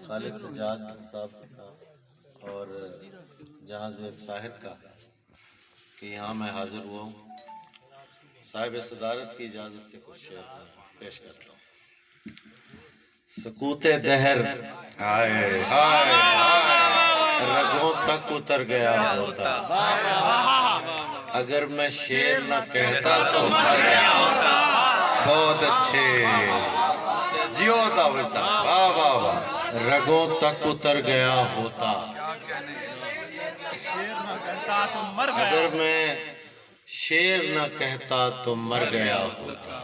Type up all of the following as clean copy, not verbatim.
خالد سجاد صاحب کا اور جہاں زیب طاہر کا کہ یہاں میں حاضر ہوا ہوں، صاحب صدارت کی اجازت سے کچھ شعر پیش کرتا ہوں۔ سکوت دہر رگوں تک اتر گیا ہوتا، اگر میں شعر نہ کہتا تو مر گیا ہوتا۔ بہت اچھے جیو ہوتا ویسا، واہ واہ واہ۔ رگوں تک اتر گیا ہوتا، اگر میں شعر نہ کہتا تو مر گیا ہوتا۔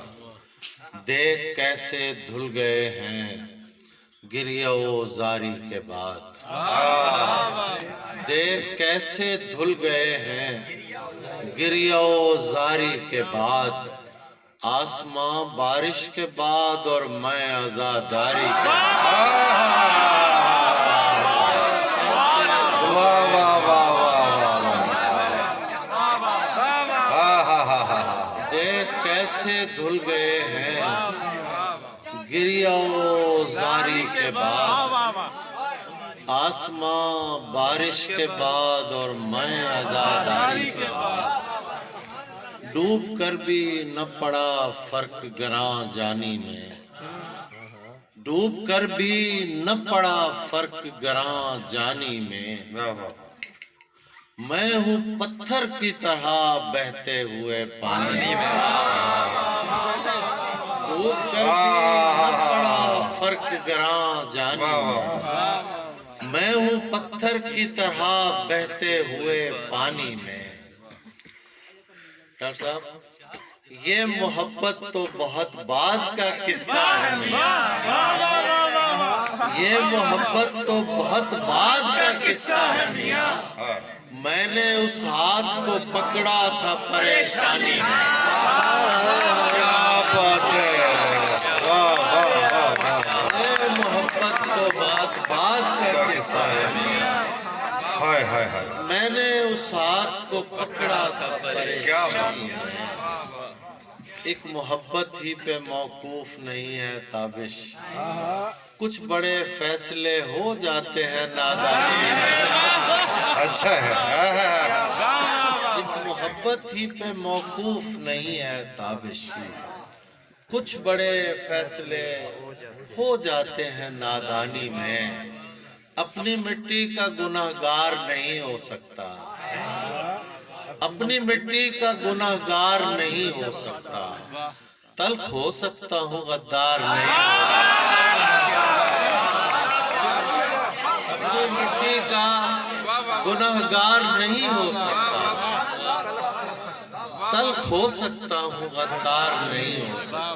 دیکھ کیسے دھل گئے ہیں گریہ و زاری کے بعد، دیکھ کیسے دھل گئے ہیں گریہ و زاری کے بعد، آسماں بارش کے بعد اور میں عزاداری کے بعد۔ واہ واہ واہ واہ۔ دیکھ کیسے دھل گئے ہیں گریہ و زاری کے بعد، آسماں بارش کے بعد اور میں عزاداری کے بعد۔ ڈوب کر بھی نہ پڑا فرق گراں جانی میں، ڈوب کر بھی نہ پڑا فرق گراں جانی میں، میں ہوں پتھر کی طرح بہتے ہوئے پانی میں۔ ڈوب کر بھی نہ پڑا فرق گراں جانی میں، میں ہوں پتھر کی طرح بہتے ہوئے پانی میں۔ ڈاکٹر صاحب یہ محبت تو بہت بعد کا قصہ ہے میاں، یہ محبت تو بہت بعد کا قصہ ہے میاں، میں نے اس ہاتھ کو پکڑا تھا پریشانی میں۔ کیا بات ہے، واہ واہ واہ۔ یہ محبت تو بہت بعد کا قصہ ہے میاں، ہائے ہائے ہائے، میں نے اس ہاتھ کو پکڑا تھا پریشانی میں۔ ایک محبت ہی پہ موقوف نہیں ہے تابش، کچھ بڑے فیصلے ہو جاتے ہیں نادانی میں۔ اچھا ہے۔ ایک محبت ہی پہ موقوف نہیں ہے تابش، کچھ بڑے فیصلے ہو جاتے ہیں نادانی میں۔ اپنی مٹی کا گنہگار نہیں ہو سکتا، اپنی مٹی کا گنہگار نہیں ہو سکتا، تلخ ہو سکتا ہوں غدار نہیں ہو سکتا۔ اپنی مٹی کا گنہگار نہیں ہو سکتا، تلخ ہو سکتا ہوں غدار نہیں ہو سکتا۔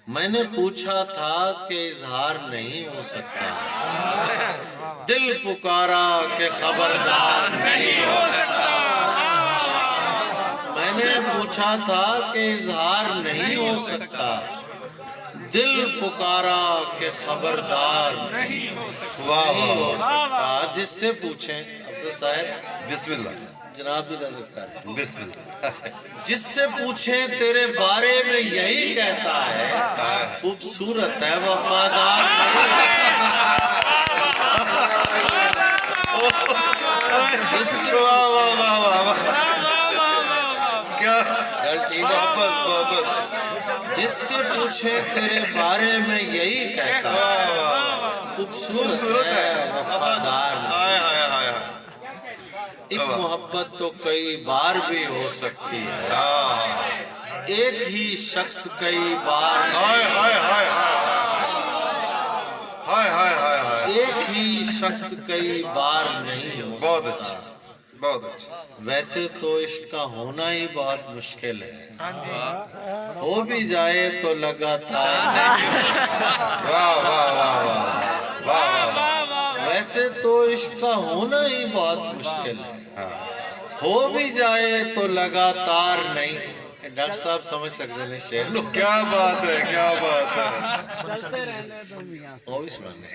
میں نے پوچھا تھا کہ اظہار نہیں ہو سکتا، دل پکارا کہ خبردار نہیں ہو سکتا۔ میں نے پوچھا تھا کہ اظہار نہیں ہو سکتا، دل پکارا کہ خبردار نہیں ہو سکتا۔ جس سے پوچھیں افضل صاحب، بسم اللہ، جناب بھی نظر کرتے، بسم اللہ۔ جس سے پوچھیں تیرے بارے میں یہی کہتا ہے، خوبصورت ہے وفادار جس سے واہ واہ واہ واہ، کیا محبت محبت۔ جس سے پوچھے تیرے بارے میں یہی کہتا ہے، خوبصورت ہے وفادار۔ ہائے ہائے ہائے۔ ایک محبت تو کئی بار بھی ہو سکتی ہے، ایک ہی شخص کئی بار ہائے ہائے ہائے ہائے ہائے ہائے۔ ایک ہی شخص کئی بار نہیں ہو بہت سکتا۔ اچھا، بہت اچھا۔ ویسے تو عشق کا ہونا ہی بہت مشکل ہے، ہو بھی جائے تو لگاتار نہیں واہ واہ واہ واہ واہ۔ ویسے تو عشق کا ہونا ہی بہت مشکل ہے، ہو بھی جائے تو لگاتار نہیں۔ ڈاکٹر صاحب سمجھ سکتے ہیں شعر لوگ، کیا بات ہے، کیا بات ہے۔ وہ بھی سنانے